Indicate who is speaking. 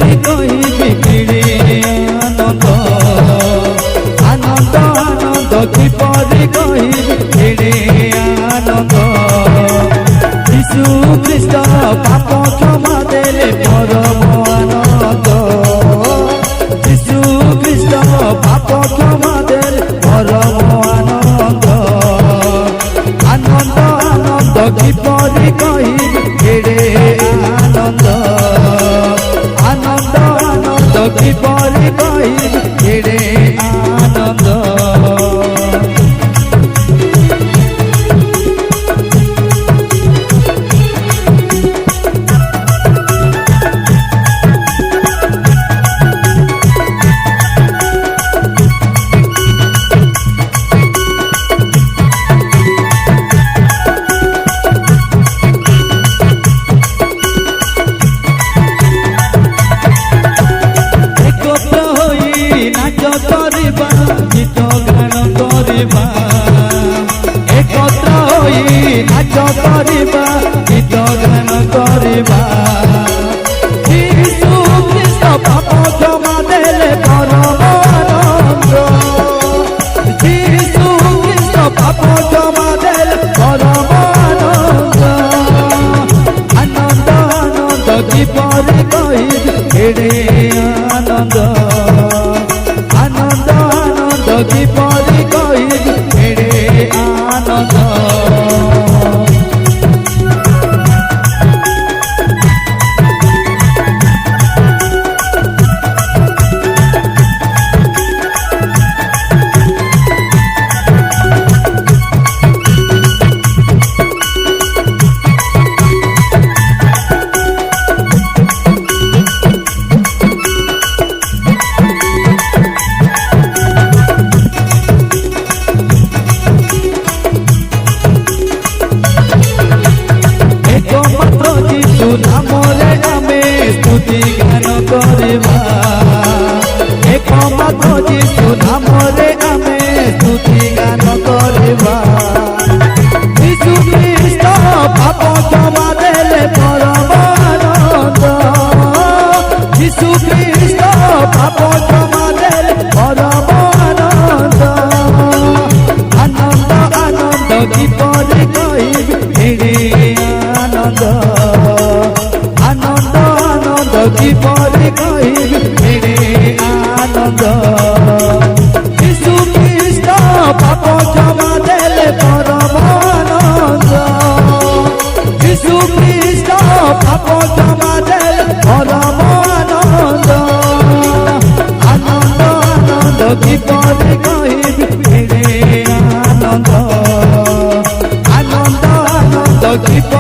Speaker 1: কিপরি কহিবি কেড়ে আনন্দ আনন্দ আনন্দ কিপরি কহিবি কেড়ে আনন্দ যিশু খ্রিস্ট পাপ ক্ষমা দেলে পরম আনন্দ যিশু খ্রিস্ট পাপ ক্ষমা দেলে পরম আনন্দ আনন্দ আনন্দ কিপরি কহিবি কেড়ে আনন্দ আনন্দ আনন্দ কিপরি কহিবি কেড়ে আনন্দ গীত গান করিবা একত্র হই নাচ করিবা গীত গান করিবা যিশু খ্রিস্ট পাপ ক্ষমা দেলে পরম আনন্দ যিশু খ্রিস্ট পাপ ক্ষমা দেলে পরম আনন্দ আনন্দ আনন্দ কিপরি কহিবি কেড়ে আনন্দ আনন্দ আনন্দ কিপরি কহিবি কেড়ে আনন্দ নামরে আমি স্তুতি গান করিবা একমাত্র যিশু নামরে আমি স্তুতি গান করিবা যিশু খ্রিস্ট পাপ ক্ষমা দেলে পরম আনন্দ যিশু খ্রিস্ট পাপ ক্ষমা দেলে পরম আনন্দ আনন্দ আনন্দ কিপরি কহিবি কেড়ে আনন্দ আনন্দ আনন্দ কিপরি কহিবি কেড়ে আনন্দ যিশু খ্রিস্ট পাপ ক্ষমা দেলে পরম আনন্দ যিশু খ্রিস্ট পাপ ক্ষমা দেলে পরম আনন্দ আনন্দ আনন্দ কিপরি কহিবি কেড়ে আনন্দ আনন্দ আনন্দ কিপরি